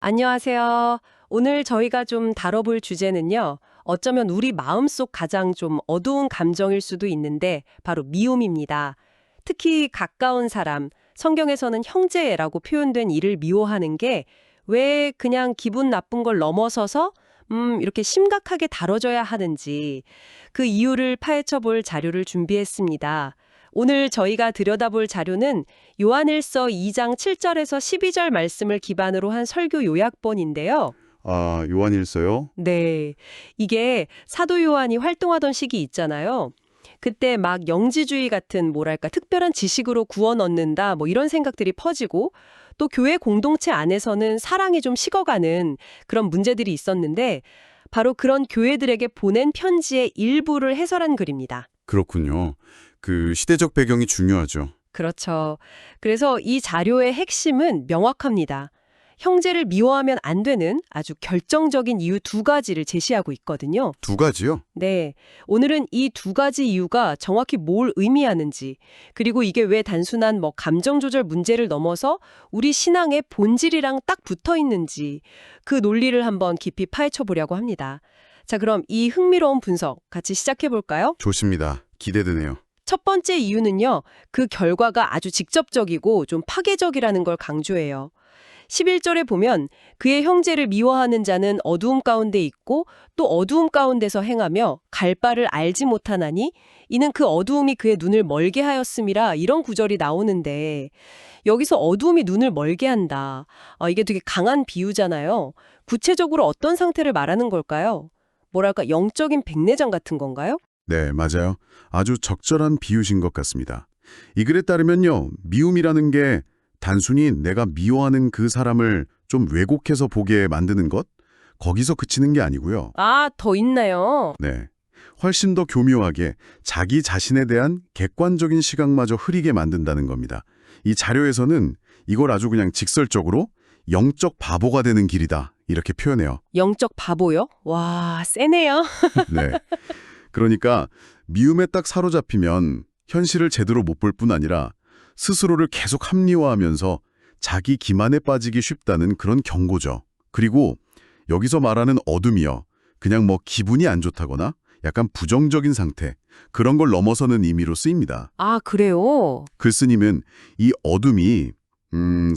안녕하세요. 오늘 저희가 좀 다뤄볼 주제는요. 어쩌면 우리 마음속 가장 좀 어두운 감정일 수도 있는데 바로 미움입니다. 특히 가까운 사람, 성경에서는 형제라고 표현된 이를 미워하는 게 왜 그냥 기분 나쁜 걸 넘어서서 이렇게 심각하게 다뤄져야 하는지 그 이유를 파헤쳐 볼 자료를 준비했습니다. 오늘 저희가 들여다볼 자료는 요한일서 2장 7절에서 12절 말씀을 기반으로 한 설교 요약본인데요. 아, 요한일서요? 네. 이게 사도 요한이 활동하던 시기 있잖아요. 그때 막 영지주의 같은 뭐랄까 특별한 지식으로 구원 얻는다 뭐 이런 생각들이 퍼지고 또 교회 공동체 안에서는 사랑이 좀 식어가는 그런 문제들이 있었는데 바로 그런 교회들에게 보낸 편지의 일부를 해설한 글입니다. 그렇군요. 그 시대적 배경이 중요하죠. 그렇죠. 그래서 이 자료의 핵심은 명확합니다. 형제를 미워하면 안 되는 아주 결정적인 이유 두 가지를 제시하고 있거든요. 두 가지요? 네. 오늘은 이 두 가지 이유가 정확히 뭘 의미하는지, 그리고 이게 왜 단순한 감정 조절 문제를 넘어서 우리 신앙의 본질이랑 딱 붙어 있는지, 그 논리를 한번 깊이 파헤쳐 보려고 합니다. 자, 그럼 이 흥미로운 분석 같이 시작해 볼까요? 좋습니다. 기대되네요. 첫 번째 이유는요, 그 결과가 아주 직접적이고 좀 파괴적이라는 걸 강조해요. 11절에 보면 그의 형제를 미워하는 자는 어두움 가운데 있고 또 어두움 가운데서 행하며 갈 바를 알지 못하나니 이는 그 어두움이 그의 눈을 멀게 하였음이라 이런 구절이 나오는데 여기서 어두움이 눈을 멀게 한다. 이게 되게 강한 비유잖아요. 구체적으로 어떤 상태를 말하는 걸까요? 뭐랄까 영적인 백내장 같은 건가요? 네, 맞아요. 아주 적절한 비유신 것 같습니다. 이 글에 따르면요, 미움이라는 게 단순히 내가 미워하는 그 사람을 좀 왜곡해서 보게 만드는 것? 거기서 그치는 게 아니고요. 아, 더 있나요? 네. 훨씬 더 교묘하게 자기 자신에 대한 객관적인 시각마저 흐리게 만든다는 겁니다. 이 자료에서는 이걸 아주 그냥 직설적으로 영적 바보가 되는 길이다, 이렇게 표현해요. 영적 바보요? 와, 세네요. 네. 그러니까 미움에 딱 사로잡히면 현실을 제대로 못 볼 뿐 아니라 스스로를 계속 합리화하면서 자기 기만에 빠지기 쉽다는 그런 경고죠. 그리고 여기서 말하는 어둠이요. 그냥 기분이 안 좋다거나 약간 부정적인 상태, 그런 걸 넘어서는 의미로 쓰입니다. 아, 그래요? 글쓰님은 이 어둠이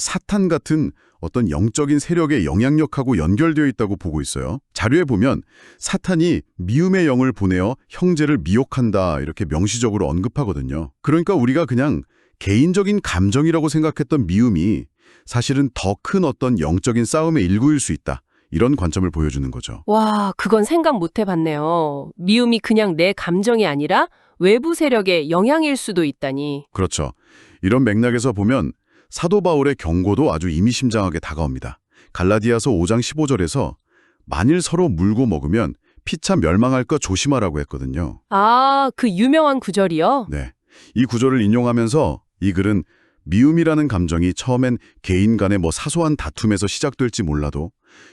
사탄 같은 어떤 영적인 세력의 영향력하고 연결되어 있다고 보고 있어요. 자료에 보면 사탄이 미움의 영을 보내어 형제를 미혹한다, 이렇게 명시적으로 언급하거든요. 그러니까 우리가 그냥 개인적인 감정이라고 생각했던 미움이 사실은 더 큰 어떤 영적인 싸움의 일구일 수 있다, 이런 관점을 보여주는 거죠. 와, 그건 생각 못 해봤네요. 미움이 그냥 내 감정이 아니라 외부 세력의 영향일 수도 있다니. 그렇죠. 이런 맥락에서 보면 사도 바울의 경고도 아주 의미심장하게 다가옵니다. 갈라디아서 5장 15절에서 만일 서로 물고 먹으면 피차 멸망할 것 조심하라고 했거든요. 아, 그 유명한 구절이요? 네. 이 구절을 인용하면서 이 글은 미움이라는 감정이 처음엔 개인 간의 사소한 다툼에서 시작될지 몰라도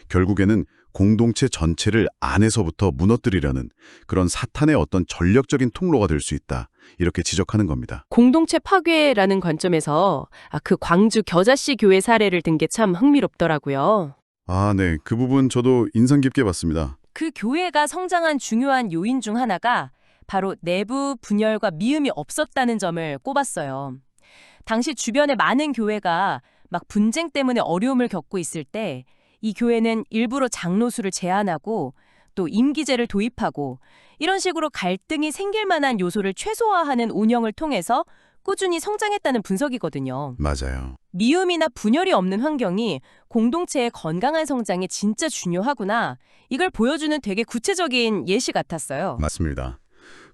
결국에는 공동체 전체를 안에서부터 무너뜨리려는 그런 사탄의 어떤 전력적인 통로가 될 수 있다, 이렇게 지적하는 겁니다. 공동체 파괴라는 관점에서 그 광주 겨자씨 교회 사례를 든 게 참 흥미롭더라고요. 아, 네. 그 부분 저도 인상 깊게 봤습니다. 그 교회가 성장한 중요한 요인 중 하나가 바로 내부 분열과 미움이 없었다는 점을 꼽았어요. 당시 주변의 많은 교회가 막 분쟁 때문에 어려움을 겪고 있을 때 이 교회는 일부러 장로수를 제한하고 또 임기제를 도입하고 이런 식으로 갈등이 생길 만한 요소를 최소화하는 운영을 통해서 꾸준히 성장했다는 분석이거든요. 맞아요. 미움이나 분열이 없는 환경이 공동체의 건강한 성장에 진짜 중요하구나. 이걸 보여주는 되게 구체적인 예시 같았어요. 맞습니다.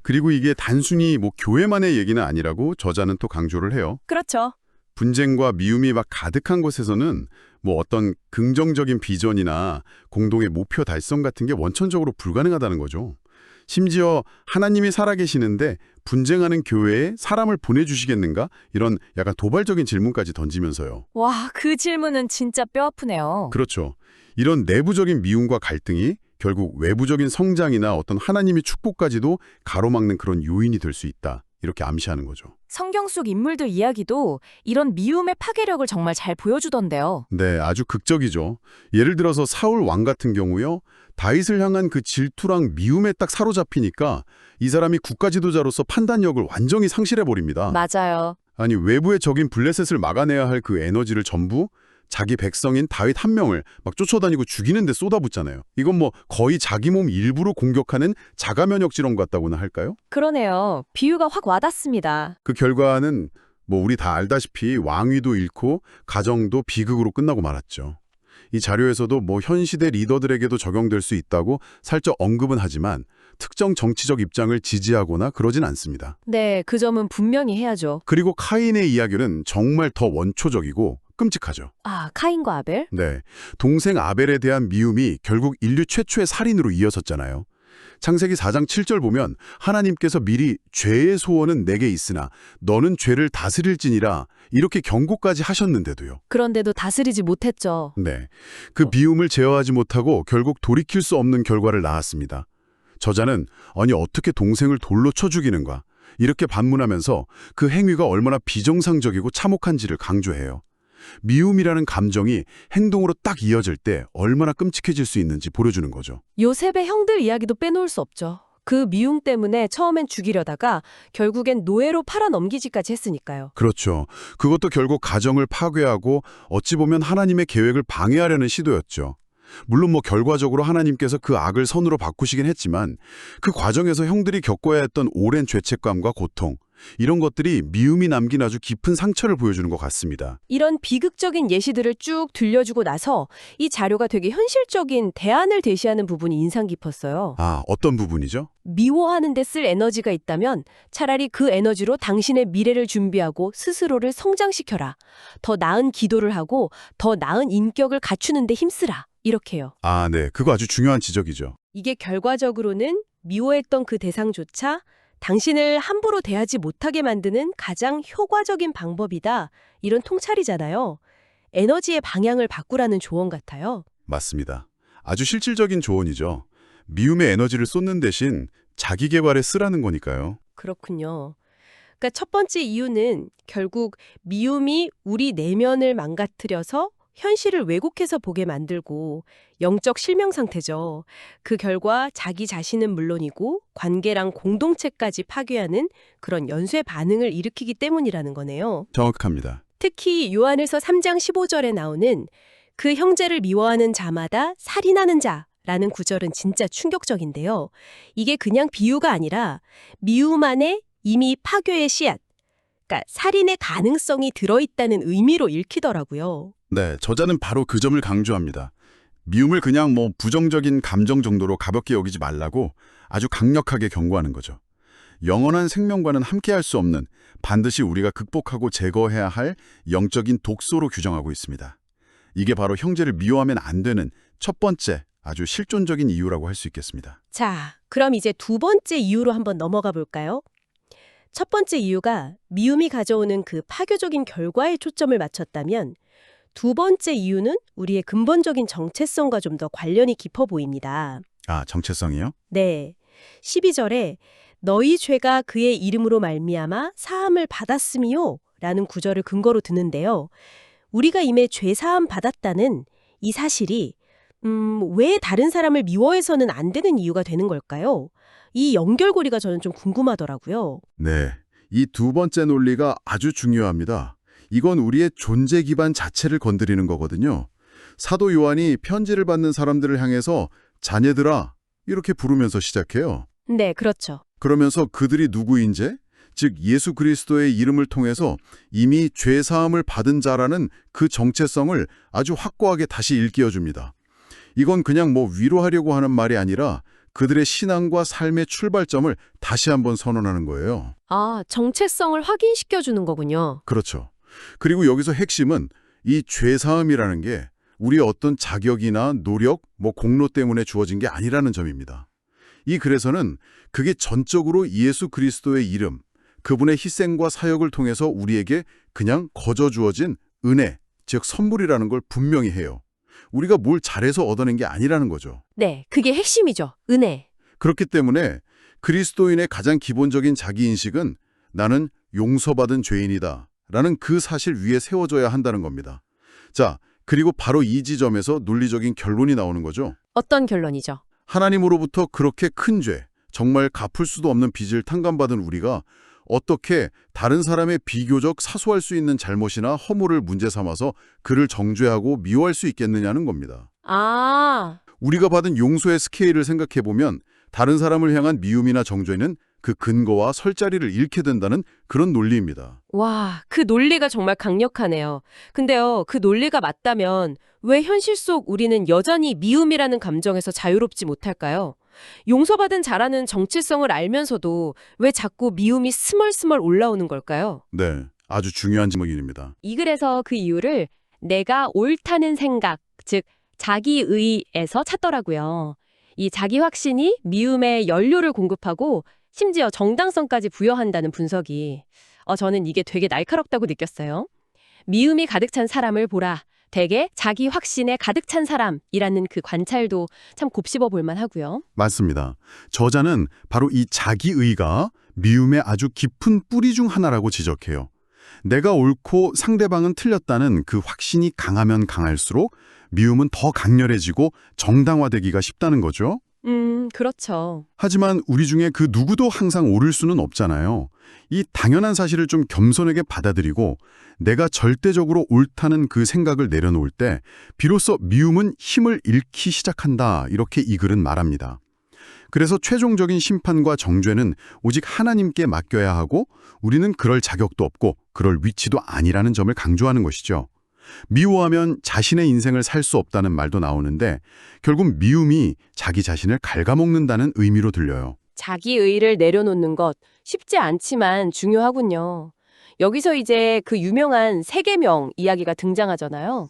그리고 이게 단순히 교회만의 얘기는 아니라고 저자는 또 강조를 해요. 그렇죠. 분쟁과 미움이 막 가득한 곳에서는 어떤 긍정적인 비전이나 공동의 목표 달성 같은 게 원천적으로 불가능하다는 거죠. 심지어 하나님이 살아계시는데 분쟁하는 교회에 사람을 보내주시겠는가? 이런 약간 도발적인 질문까지 던지면서요. 와, 그 질문은 진짜 뼈아프네요. 그렇죠. 이런 내부적인 미움과 갈등이 결국 외부적인 성장이나 어떤 하나님의 축복까지도 가로막는 그런 요인이 될 수 있다, 이렇게 암시하는 거죠. 성경 속 인물들 이야기도 이런 미움의 파괴력을 정말 잘 보여주던데요. 네, 아주 극적이죠. 예를 들어서 사울 왕 같은 경우요. 다윗을 향한 그 질투랑 미움에 딱 사로잡히니까 이 사람이 국가 지도자로서 판단력을 완전히 상실해버립니다. 맞아요. 아니, 외부의 적인 블레셋을 막아내야 할 그 에너지를 전부 자기 백성인 다윗 한 명을 막 쫓아다니고 죽이는 데 쏟아붓잖아요. 이건 뭐 거의 자기 몸 일부로 공격하는 자가 면역 질환 같다고나 할까요? 그러네요. 비유가 확 와닿습니다. 그 결과는 뭐 우리 다 알다시피 왕위도 잃고 가정도 비극으로 끝나고 말았죠. 이 자료에서도 뭐 현 시대 리더들에게도 적용될 수 있다고 살짝 언급은 하지만 특정 정치적 입장을 지지하거나 그러진 않습니다. 네, 그 점은 분명히 해야죠. 그리고 카인의 이야기는 정말 더 원초적이고 끔찍하죠. 아, 카인과 아벨? 네, 동생 아벨에 대한 미움이 결국 인류 최초의 살인으로 이어졌잖아요. 창세기 4장 7절 보면 하나님께서 미리 죄의 소원은 내게 있으나 너는 죄를 다스릴지니라 이렇게 경고까지 하셨는데도요. 그런데도 다스리지 못했죠. 네, 그 비움을 제어하지 못하고 결국 돌이킬 수 없는 결과를 낳았습니다. 저자는 아니 어떻게 동생을 돌로 쳐 죽이는가 이렇게 반문하면서 그 행위가 얼마나 비정상적이고 참혹한지를 강조해요. 미움이라는 감정이 행동으로 딱 이어질 때 얼마나 끔찍해질 수 있는지 보여주는 거죠. 요셉의 형들 이야기도 빼놓을 수 없죠. 그 미움 때문에 처음엔 죽이려다가 결국엔 노예로 팔아넘기지까지 했으니까요. 그렇죠. 그것도 결국 가정을 파괴하고 어찌 보면 하나님의 계획을 방해하려는 시도였죠. 물론 뭐 결과적으로 하나님께서 그 악을 선으로 바꾸시긴 했지만 그 과정에서 형들이 겪어야 했던 오랜 죄책감과 고통, 이런 것들이 미움이 남긴 아주 깊은 상처를 보여주는 것 같습니다. 이런 비극적인 예시들을 쭉 들려주고 나서 이 자료가 되게 현실적인 대안을 제시하는 부분이 인상 깊었어요. 아, 어떤 부분이죠? 미워하는 데 쓸 에너지가 있다면 차라리 그 에너지로 당신의 미래를 준비하고 스스로를 성장시켜라. 더 나은 기도를 하고 더 나은 인격을 갖추는 데 힘쓰라. 이렇게요. 아, 네. 그거 아주 중요한 지적이죠. 이게 결과적으로는 미워했던 그 대상조차 당신을 함부로 대하지 못하게 만드는 가장 효과적인 방법이다. 이런 통찰이잖아요. 에너지의 방향을 바꾸라는 조언 같아요. 맞습니다. 아주 실질적인 조언이죠. 미움의 에너지를 쏟는 대신 자기 개발에 쓰라는 거니까요. 그렇군요. 그러니까 첫 번째 이유는 결국 미움이 우리 내면을 망가뜨려서 현실을 왜곡해서 보게 만들고 영적 실명 상태죠. 그 결과 자기 자신은 물론이고 관계랑 공동체까지 파괴하는 그런 연쇄 반응을 일으키기 때문이라는 거네요. 정확합니다. 특히 요한에서 3장 15절에 나오는 그 형제를 미워하는 자마다 살인하는 자라는 구절은 진짜 충격적인데요. 이게 그냥 비유가 아니라 미움 안에 이미 파괴의 씨앗, 그러니까 살인의 가능성이 들어있다는 의미로 읽히더라고요. 네, 저자는 바로 그 점을 강조합니다. 미움을 그냥 뭐 부정적인 감정 정도로 가볍게 여기지 말라고 아주 강력하게 경고하는 거죠. 영원한 생명과는 함께할 수 없는 반드시 우리가 극복하고 제거해야 할 영적인 독소로 규정하고 있습니다. 이게 바로 형제를 미워하면 안 되는 첫 번째 아주 실존적인 이유라고 할 수 있겠습니다. 자, 그럼 이제 두 번째 이유로 한번 넘어가 볼까요? 첫 번째 이유가 미움이 가져오는 그 파괴적인 결과에 초점을 맞췄다면 두 번째 이유는 우리의 근본적인 정체성과 좀 더 관련이 깊어 보입니다. 아, 정체성이요? 네. 12절에 너희 죄가 그의 이름으로 말미암아 사함을 받았음이요 라는 구절을 근거로 드는데요. 우리가 이미 죄 사함 받았다는 이 사실이 왜 다른 사람을 미워해서는 안 되는 이유가 되는 걸까요? 이 연결고리가 저는 좀 궁금하더라고요. 네, 이 두 번째 논리가 아주 중요합니다. 이건 우리의 존재 기반 자체를 건드리는 거거든요. 사도 요한이 편지를 받는 사람들을 향해서 자녀들아 이렇게 부르면서 시작해요. 네, 그렇죠. 그러면서 그들이 누구인지, 즉 예수 그리스도의 이름을 통해서 이미 죄 사함을 받은 자라는 그 정체성을 아주 확고하게 다시 일깨워줍니다. 이건 그냥 뭐 위로하려고 하는 말이 아니라 그들의 신앙과 삶의 출발점을 다시 한번 선언하는 거예요. 아, 정체성을 확인시켜주는 거군요. 그렇죠. 그리고 여기서 핵심은 이 죄사함이라는 게 우리의 어떤 자격이나 노력, 뭐 공로 때문에 주어진 게 아니라는 점입니다. 이 글에서는 그게 전적으로 예수 그리스도의 이름, 그분의 희생과 사역을 통해서 우리에게 그냥 거저 주어진 은혜, 즉 선물이라는 걸 분명히 해요. 우리가 뭘 잘해서 얻어낸 게 아니라는 거죠. 네, 그게 핵심이죠. 은혜. 그렇기 때문에 그리스도인의 가장 기본적인 자기인식은 나는 용서받은 죄인이다 라는 그 사실 위에 세워져야 한다는 겁니다. 자, 그리고 바로 이 지점에서 논리적인 결론이 나오는 거죠. 어떤 결론이죠? 하나님으로부터 그렇게 큰 죄, 정말 갚을 수도 없는 빚을 탕감받은 우리가 어떻게 다른 사람의 비교적 사소할 수 있는 잘못이나 허물을 문제 삼아서 그를 정죄하고 미워할 수 있겠느냐는 겁니다. 아, 우리가 받은 용서의 스케일을 생각해보면 다른 사람을 향한 미움이나 정죄는 그 근거와 설 자리를 잃게 된다는 그런 논리입니다. 와, 그 논리가 정말 강력하네요. 근데요, 그 논리가 맞다면 왜 현실 속 우리는 여전히 미움이라는 감정에서 자유롭지 못할까요? 용서받은 자라는 정체성을 알면서도 왜 자꾸 미움이 스멀스멀 올라오는 걸까요? 네, 아주 중요한 질문입니다. 이 글에서 그 이유를 내가 옳다는 생각, 즉 자기의에서 찾더라고요. 이 자기 확신이 미움에 연료를 공급하고 심지어 정당성까지 부여한다는 분석이 저는 이게 되게 날카롭다고 느꼈어요. 미움이 가득 찬 사람을 보라. 대개 자기 확신에 가득 찬 사람이라는 그 관찰도 참 곱씹어 볼 만하고요. 맞습니다. 저자는 바로 이 자기의가 미움의 아주 깊은 뿌리 중 하나라고 지적해요. 내가 옳고 상대방은 틀렸다는 그 확신이 강하면 강할수록 미움은 더 강렬해지고 정당화되기가 쉽다는 거죠. 그렇죠. 하지만 우리 중에 그 누구도 항상 옳을 수는 없잖아요. 이 당연한 사실을 좀 겸손하게 받아들이고 내가 절대적으로 옳다는 그 생각을 내려놓을 때 비로소 미움은 힘을 잃기 시작한다, 이렇게 이 글은 말합니다. 그래서 최종적인 심판과 정죄는 오직 하나님께 맡겨야 하고 우리는 그럴 자격도 없고 그럴 위치도 아니라는 점을 강조하는 것이죠. 미워하면 자신의 인생을 살 수 없다는 말도 나오는데 결국 미움이 자기 자신을 갉아먹는다는 의미로 들려요. 자기의를 내려놓는 것 쉽지 않지만 중요하군요. 여기서 이제 그 유명한 세계명 이야기가 등장하잖아요.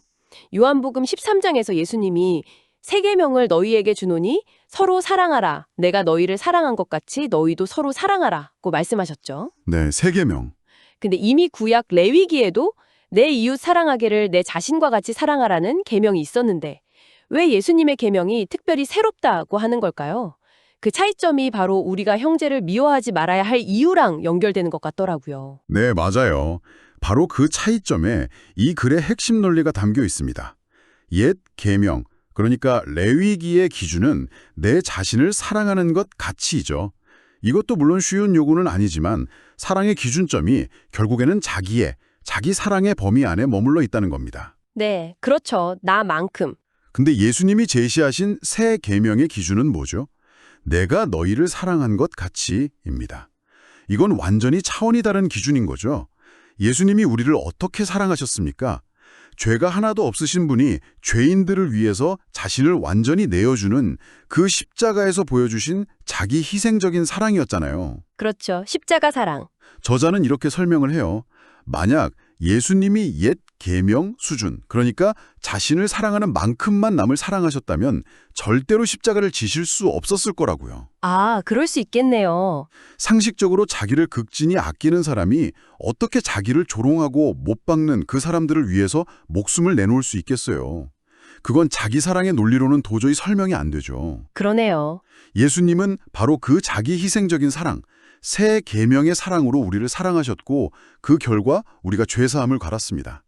요한복음 13장에서 예수님이 세계명을 너희에게 주노니 서로 사랑하라. 내가 너희를 사랑한 것 같이 너희도 서로 사랑하라고 말씀하셨죠. 네, 세계명. 근데 이미 구약 레위기에도 내 이웃 사랑하기를 내 자신과 같이 사랑하라는 계명이 있었는데 왜 예수님의 계명이 특별히 새롭다고 하는 걸까요? 그 차이점이 바로 우리가 형제를 미워하지 말아야 할 이유랑 연결되는 것 같더라고요. 네, 맞아요. 바로 그 차이점에 이 글의 핵심 논리가 담겨 있습니다. 옛 계명, 그러니까 레위기의 기준은 내 자신을 사랑하는 것 가치이죠. 이것도 물론 쉬운 요구는 아니지만 사랑의 기준점이 결국에는 자기 사랑의 범위 안에 머물러 있다는 겁니다. 네, 그렇죠. 나만큼. 근데 예수님이 제시하신 새 계명의 기준은 뭐죠? 내가 너희를 사랑한 것 같이입니다. 이건 완전히 차원이 다른 기준인 거죠. 예수님이 우리를 어떻게 사랑하셨습니까? 죄가 하나도 없으신 분이 죄인들을 위해서 자신을 완전히 내어주는 그 십자가에서 보여주신 자기 희생적인 사랑이었잖아요. 그렇죠. 십자가 사랑. 저자는 이렇게 설명을 해요. 만약 예수님이 옛 계명 수준, 그러니까 자신을 사랑하는 만큼만 남을 사랑하셨다면 절대로 십자가를 지실 수 없었을 거라고요. 아, 그럴 수 있겠네요. 상식적으로 자기를 극진히 아끼는 사람이 어떻게 자기를 조롱하고 못 박는 그 사람들을 위해서 목숨을 내놓을 수 있겠어요. 그건 자기 사랑의 논리로는 도저히 설명이 안 되죠. 그러네요. 예수님은 바로 그 자기 희생적인 사랑, 새 계명의 사랑으로 우리를 사랑하셨고 그 결과 우리가 죄사함을 받았습니다.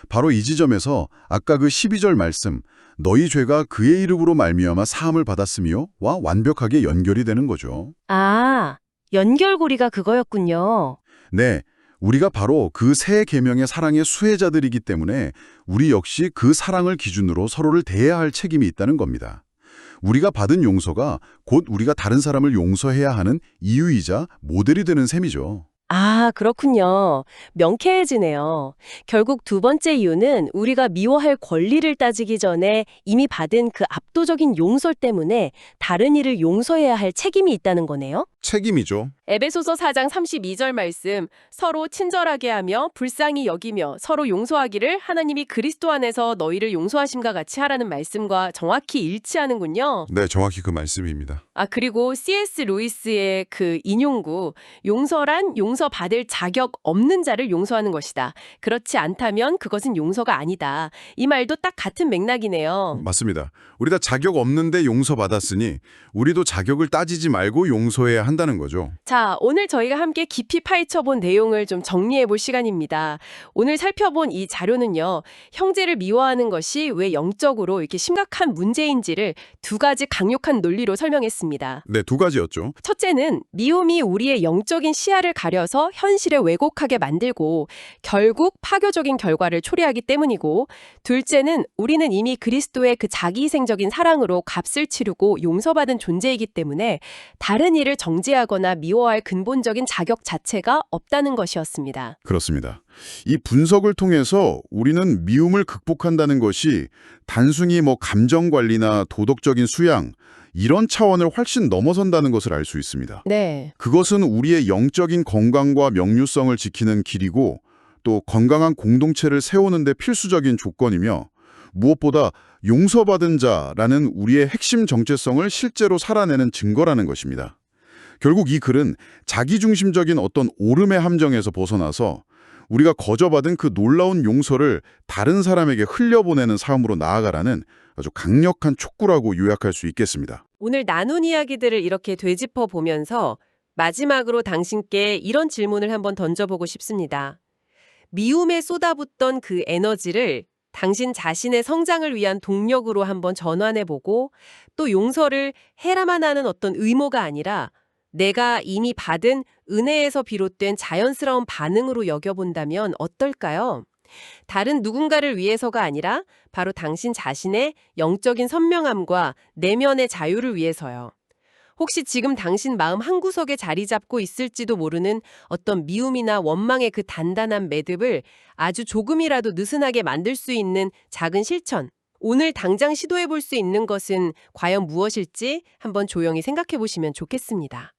바로 이 지점에서 아까 그 12절 말씀, 너희 죄가 그의 이름으로 말미암아 사함을 받았으며와 완벽하게 연결이 되는 거죠. 아, 연결고리가 그거였군요. 네, 우리가 바로 그 새 계명의 사랑의 수혜자들이기 때문에 우리 역시 그 사랑을 기준으로 서로를 대해야 할 책임이 있다는 겁니다. 우리가 받은 용서가 곧 우리가 다른 사람을 용서해야 하는 이유이자 모델이 되는 셈이죠. 아, 그렇군요. 명쾌해지네요. 결국 두 번째 이유는 우리가 미워할 권리를 따지기 전에 이미 받은 그 압도적인 용서 때문에 다른 이를 용서해야 할 책임이 있다는 거네요. 책임이죠. 에베소서 4장 32절 말씀, 서로 친절하게 하며 불쌍히 여기며 서로 용서하기를 하나님이 그리스도 안에서 너희를 용서하심과 같이 하라는 말씀과 정확히 일치하는군요. 네, 정확히 그 말씀입니다. 아, 그리고 C.S. 루이스의 그 인용구, 용서란 용서받을 자격 없는 자를 용서하는 것이다. 그렇지 않다면 그것은 용서가 아니다. 이 말도 딱 같은 맥락이네요. 맞습니다. 우리 다 자격 없는데 용서받았으니 우리도 자격을 따지지 말고 용서해야 한다는 거죠. 자, 자, 오늘 저희가 함께 깊이 파헤쳐본 내용을 좀 정리해볼 시간입니다. 오늘 살펴본 이 자료는요, 형제를 미워하는 것이 왜 영적으로 이렇게 심각한 문제인지를 두 가지 강력한 논리로 설명했습니다. 네, 두 가지였죠. 첫째는 미움이 우리의 영적인 시야를 가려서 현실을 왜곡하게 만들고 결국 파괴적인 결과를 초래하기 때문이고, 둘째는 우리는 이미 그리스도의 그 자기희생적인 사랑으로 값을 치르고 용서받은 존재이기 때문에 다른 일을 정죄하거나 미워할 근본적인 자격 자체가 없다는 것이었습니다. 그렇습니다. 이 분석을 통해서 우리는 미움을 극복한다는 것이 단순히 감정 관리나 도덕적인 수양, 이런 차원을 훨씬 넘어선다는 것을 알 수 있습니다. 네. 그것은 우리의 영적인 건강과 명료성을 지키는 길이고 또 건강한 공동체를 세우는 데 필수적인 조건이며 무엇보다 용서받은 자라는 우리의 핵심 정체성을 실제로 살아내는 증거라는 것입니다. 결국 이 글은 자기중심적인 어떤 오름의 함정에서 벗어나서 우리가 거저받은 그 놀라운 용서를 다른 사람에게 흘려보내는 삶으로 나아가라는 아주 강력한 촉구라고 요약할 수 있겠습니다. 오늘 나눈 이야기들을 이렇게 되짚어 보면서 마지막으로 당신께 이런 질문을 한번 던져보고 싶습니다. 미움에 쏟아붓던 그 에너지를 당신 자신의 성장을 위한 동력으로 한번 전환해보고 또 용서를 해라만 하는 어떤 의무가 아니라 내가 이미 받은 은혜에서 비롯된 자연스러운 반응으로 여겨본다면 어떨까요? 다른 누군가를 위해서가 아니라 바로 당신 자신의 영적인 선명함과 내면의 자유를 위해서요. 혹시 지금 당신 마음 한구석에 자리 잡고 있을지도 모르는 어떤 미움이나 원망의 그 단단한 매듭을 아주 조금이라도 느슨하게 만들 수 있는 작은 실천, 오늘 당장 시도해 볼 수 있는 것은 과연 무엇일지 한번 조용히 생각해 보시면 좋겠습니다.